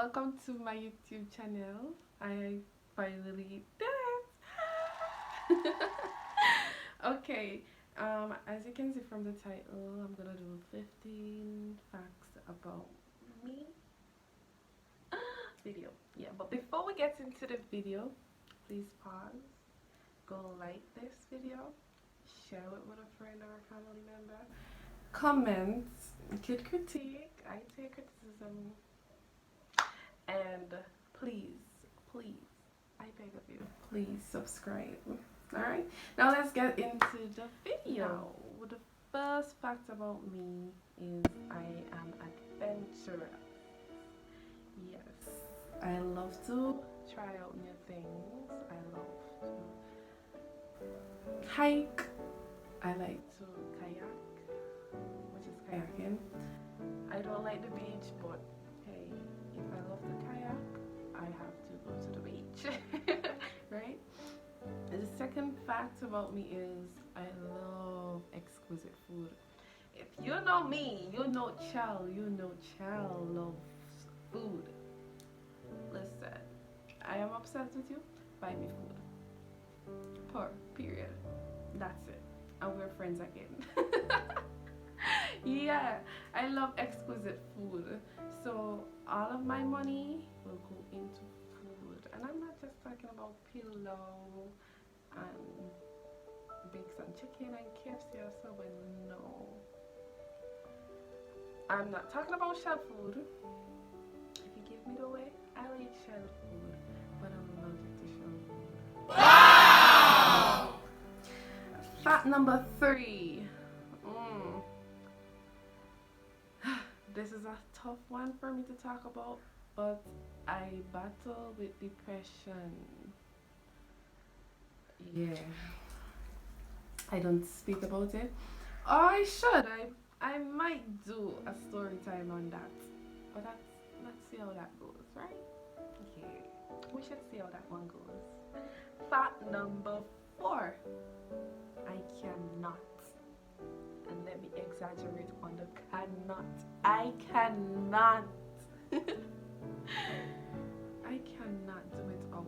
welcome to my YouTube channel. I finally did it. Okay, as you can see from the title, I'm gonna do 15 facts about me video. Yeah, but before we get into the video, please pause, go like this video, share it with a friend or a family member, comment, kid critique, I take criticism, and please, I beg of you, please subscribe. Alright, now let's get into the video. The first fact about me is I am adventurous. Yes, I love to try out new things. I love to hike. I like to kayak, which is kayaking. I don't like the beach, but hey, if I love the kayak, I have to go to the beach. Right? The second fact about me is I love exquisite food. If you know me, you know Chal loves food. Listen, I am obsessed with you. Buy me food. Period. That's it. And we're friends again. Yeah, I love exquisite food. So all of my money will go into food. And I'm not just talking about pillow and bakes and chicken and KFC or Subway. No. I'm not talking about shell food. If you give me the way, I'll eat shell food. But I'm allergic to shell food. Wow! Fact number 3. This is a tough one for me to talk about, but I battle with depression. Yeah, I don't speak about it. Or I should. I might do a story time on that. But let's see how that goes, right? Yeah, we should see how that one goes. Fact number 4. I cannot. And let me exaggerate on the cannot. I cannot. I cannot do it out.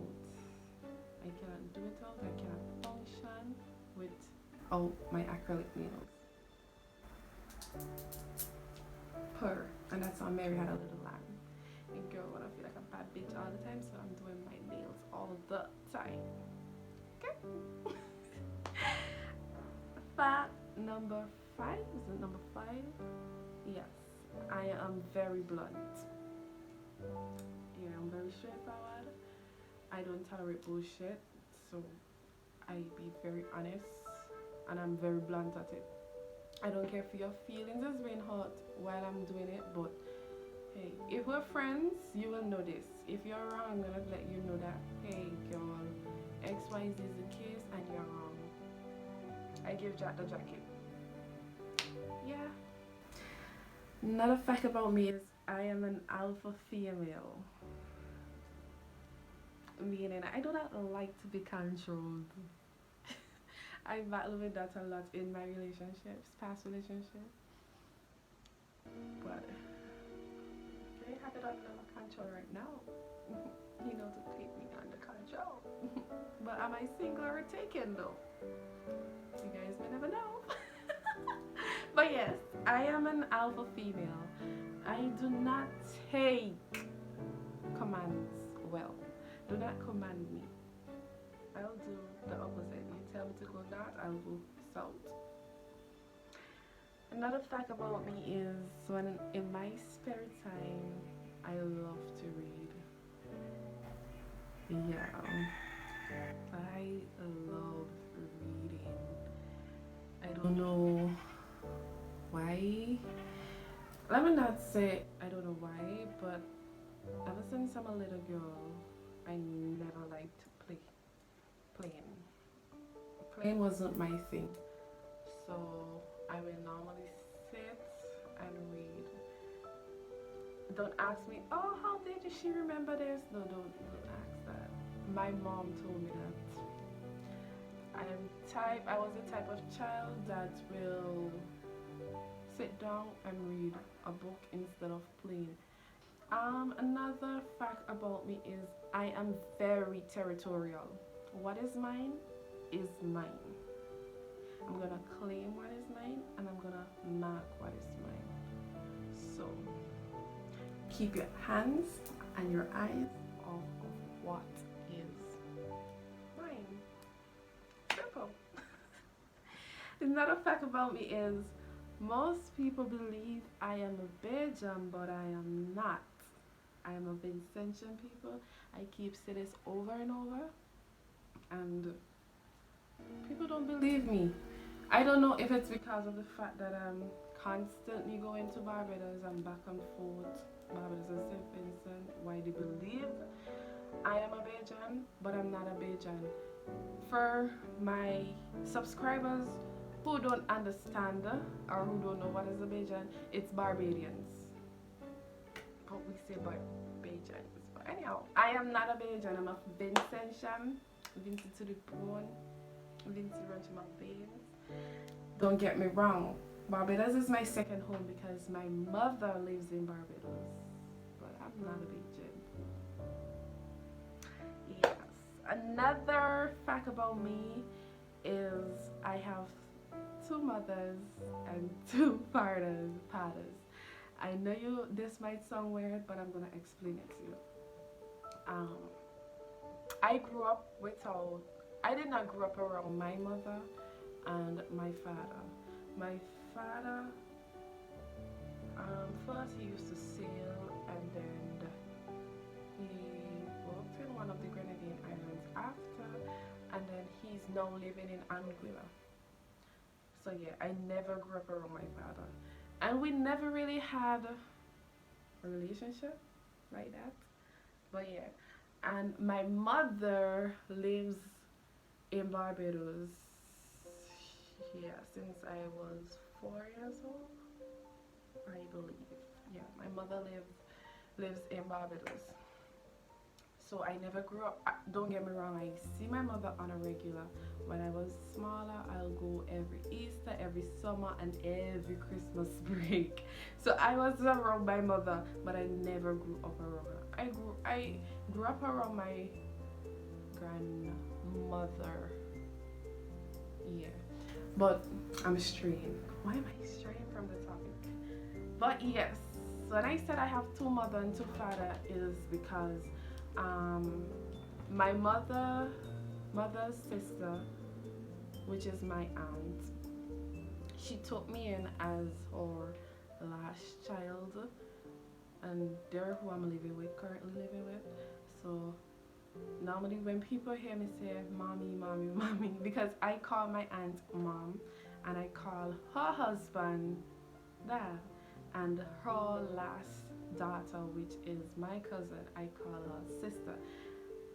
I cannot do it out. I cannot function without my acrylic nails. And that's how Mary had a little lamb. And girl, when I feel like a bad bitch all the time, so I'm doing my nails all the time. Okay? Fact number 5. Is it number 5? Yes. I am very blunt. Yeah, I'm very straightforward. I don't tolerate bullshit, so I be very honest, and I'm very blunt at it. I don't care if your feelings is being hurt while I'm doing it, but hey, if we're friends, you will know this. If you're wrong, I'm gonna let you know that, hey girl, XYZ is the case and you're wrong. I give Jack the jacket. Yeah. Another fact about me is I am an alpha female. Meaning I do not like to be controlled. I battle with that a lot in my relationships, past relationships. But they have it under control right now. You know, to keep me under control. But am I single or taken though? You guys may never know. But yes, I am an alpha female. I do not take commands well. Do not command me. I'll do the opposite. You tell me to go north, I'll go south. Another fact about me is when in my spare time, I love to read. Yeah, I love reading. I don't know why. Let me not say I don't know why, but ever since I'm a little girl, I never liked to playing. Playing wasn't my thing. So I will normally sit and read. Don't ask me, oh, how did she remember this? No, don't ask that. My mom told me that. I was the type of child that will sit down and read a book instead of playing. Another fact about me is I am very territorial. What is mine is mine. I'm gonna claim what is mine and I'm gonna mark what is mine. So keep your hands and your eyes off of what is mine. Simple. Another fact about me is most people believe I am a Belgian, but I am not. I am a Vincentian people. I keep saying this over and over, and people don't believe me. I don't know if it's because of the fact that I'm constantly going to Barbados and back and forth, Barbados and St. Vincent, why they believe I am a Bajan, but I'm not a Bajan. For my subscribers who don't understand or who don't know what is a Bajan, it's Barbadians. But we say Bajans. But anyhow, I am not a Bajan, I'm a Vincentian, Vincent to the bone, Vincent run to my veins. Don't get me wrong, Barbados is my second home because my mother lives in Barbados, but I'm not a Bajan. Yes. Another fact about me is I have two mothers and two fathers. I know this might sound weird, but I'm gonna explain it to you. I grew up without. I did not grow up around my mother and my father. My father, first he used to sail, and then he worked in one of the Grenadine Islands after, and then he's now living in Anguilla. So yeah, I never grew up around my father, and we never really had a relationship like that. But yeah, and my mother lives in Barbados, yeah, since I was 4 years old, I believe. Yeah, my mother lives in Barbados. So I never grew up. Don't get me wrong, I see my mother on a regular. When I was smaller, I'll go every Easter, every summer, and every Christmas break. So I was around my mother, but I never grew up around her. I grew up around my grandmother. Yeah. But I'm straying. Why am I straying from the topic? But yes, when I said I have two mother and two father is because my mother's sister, which is my aunt, she took me in as her last child, and they're who I'm currently living with. So normally when people hear me say mommy, mommy, mommy, because I call my aunt mom and I call her husband dad, and her last daughter, which is my cousin, I call her sister.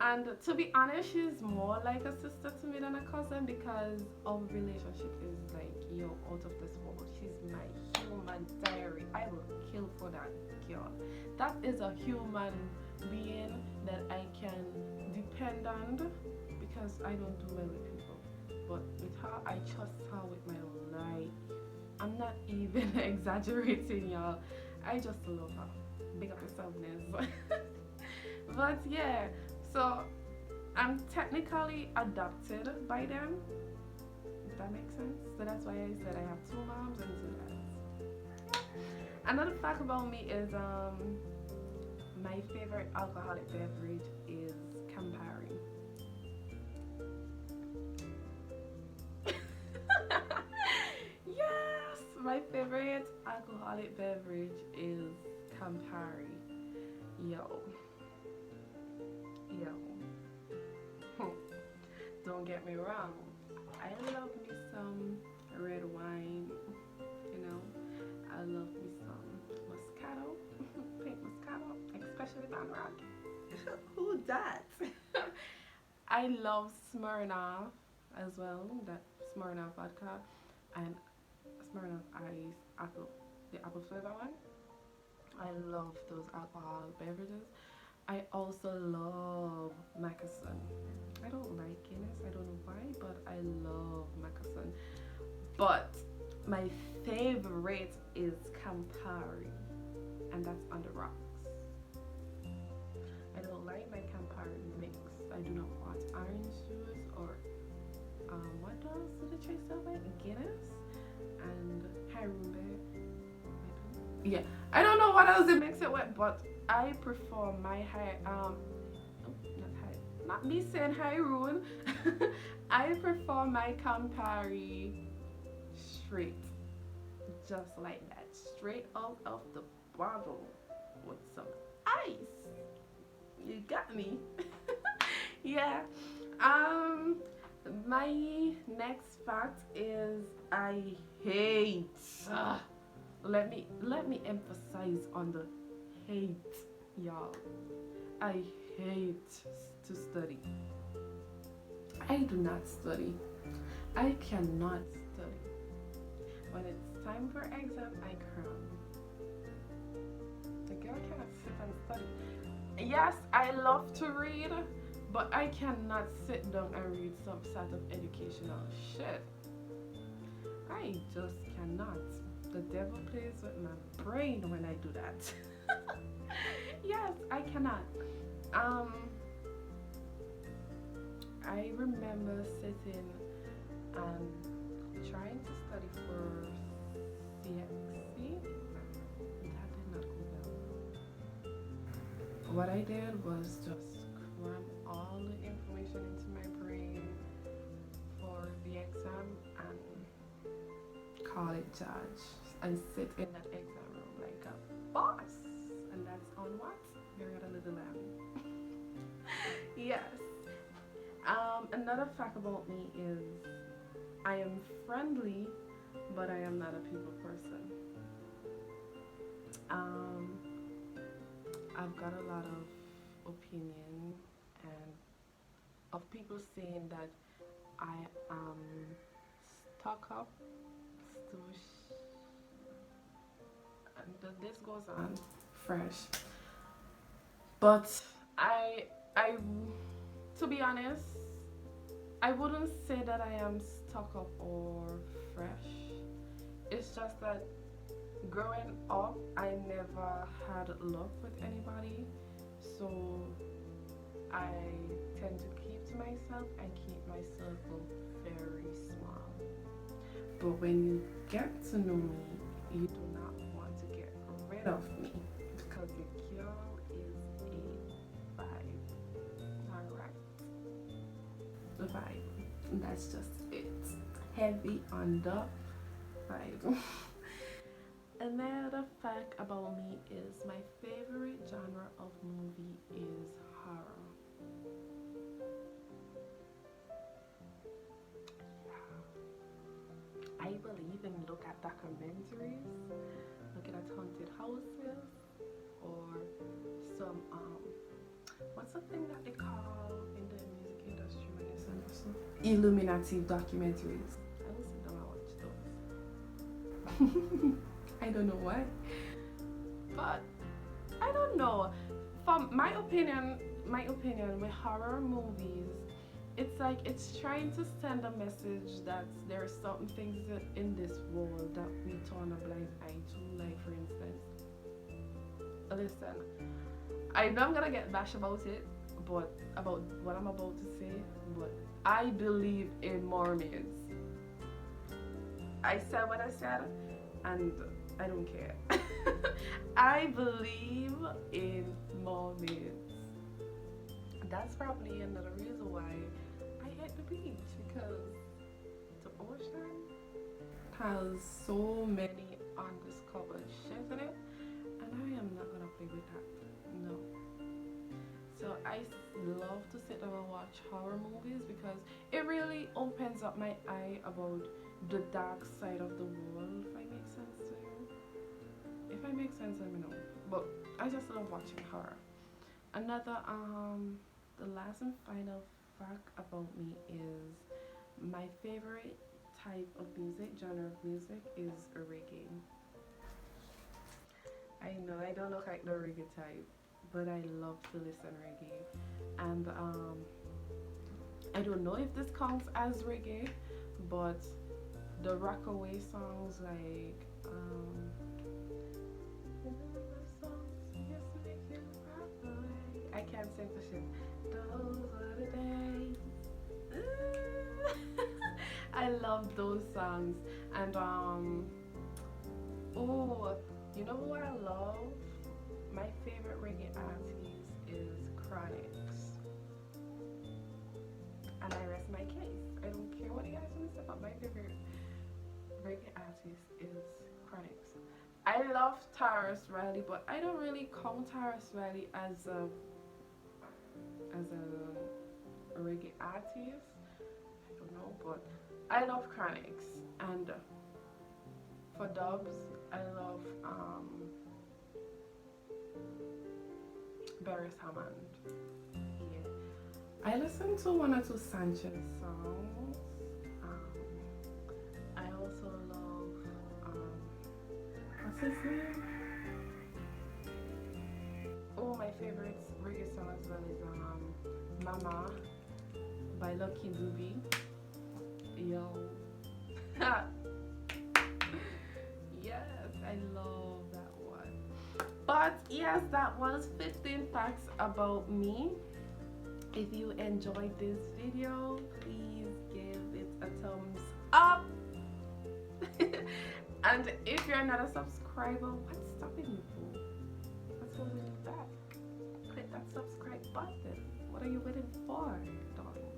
And to be honest, she's more like a sister to me than a cousin because our relationship is like, yo, out of this world. She's my human diary. I will kill for that girl. That is a human being that I can depend on because I don't do well with people. But with her, I trust her with my life. I'm not even exaggerating, y'all. I just love her. Big up yourself, Nez. But yeah, so I'm technically adopted by them, if that makes sense. So that's why I said I have two moms and two dads. Another fact about me is my favorite alcoholic beverage is Campari. Yes, my favorite alcoholic beverage is Campari. Yo. Don't get me wrong, I love me some red wine, you know. I love me some Moscato, pink Moscato, especially that rock. Who that? I love Smirnoff as well, that Smirnoff vodka, and Smirnoff ice, the apple flavor one. I love those alcoholic beverages. I also love Macasson. I don't like Guinness, I don't know why, but I love Macasson. But my favorite is Campari, and that's on the rocks. I don't like my Campari mix. I do not want orange juice or what else did it taste like? Guinness and Harumbe. Yeah, I don't know what else they mix it with, but I prefer my not me saying Hyrule. I prefer my Campari straight, just like that, straight out of the bottle with some ice. You got me. Yeah. My next fact is I hate. Let me emphasize on the hate, y'all. I hate to study. I do not study. I cannot study. When it's time for exam, I cram. The girl cannot sit and study. Yes, I love to read, but I cannot sit down and read some sort of educational shit. I just cannot. The devil plays with my brain when I do that. Yes, I cannot. I remember sitting and trying to study for CXC. That did not go well. What I did was just cram all the information into my brain for the exam and call it judge and sit in that exam room like a boss. And that's on what? Married a Little Lamb. Yes. Another fact about me is I am friendly, but I am not a people person. I've got a lot of opinion and of people saying that I am stuck up, stoosh, and the list goes on. Fresh, but I, to be honest, I wouldn't say that I am stuck up or fresh. It's just that growing up, I never had luck with anybody, so I tend to keep to myself and keep my circle very small. But when you get to know me, you do not want to get rid of me because the girl is a vibe. Alright? The vibe. That's just it. Heavy on the vibe. Another fact about me is my favorite genre of movie is horror. I believe in look at documentaries, looking at haunted houses, or some what's the thing that they call in the music industry when you send us Illuminati documentaries. I will sit down and watch those. I don't know why, but I don't know. From my opinion with horror movies, it's like it's trying to send a message that there are certain things in this world that we turn a blind eye to. Like for instance, listen, I know I'm gonna get bashed about it, but about what I'm about to say, but I believe in mermaids. I said what I said, and I don't care. I believe in mermaids. That's probably another reason why I hate the beach, because the ocean has so many undiscovered shit in it, and I am not gonna play with that. No. So I love to sit down and watch horror movies because it really opens up my eye about the dark side of the world, if I make sense to you. If I make sense, let me know. But I just love watching horror. Another the last and final fact about me is my favorite type of music, genre of music, is reggae. I know I don't look like the reggae type, but I love to listen reggae. And I don't know if this counts as reggae, but the rockaway songs like I can't satisfaction. Those were the days. I love those songs. And oh, you know who I love? My favorite reggae artist is Chronix. And I rest my case. I don't care what you guys want to say, but my favorite reggae artist is Chronix. I love Tarrus Riley, but I don't really count Tarrus Riley as a reggae artist. I don't know, but I love Chronix. And for dubs, I love Barris Hammond. Yeah. I listen to one or two Sanchez songs. I also love what's his name? Oh, my favorite reggae song as well is Mama by Lucky Dube. Yo. Yes, I love that one. But yes, that was 15 facts about me. If you enjoyed this video, please give it a thumbs up. And if you're not a subscriber, what's stopping you, boo? What's holding you back? Click that subscribe button. What are you waiting for, darling?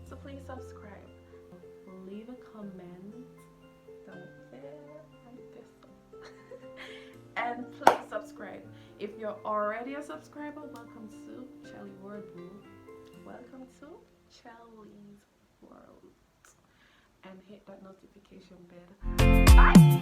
So please subscribe. Leave a comment. Don't fail like this. And please subscribe. If you're already a subscriber, welcome to Shelly World, boo. Welcome to Shelly's World. And hit that notification bell. Bye!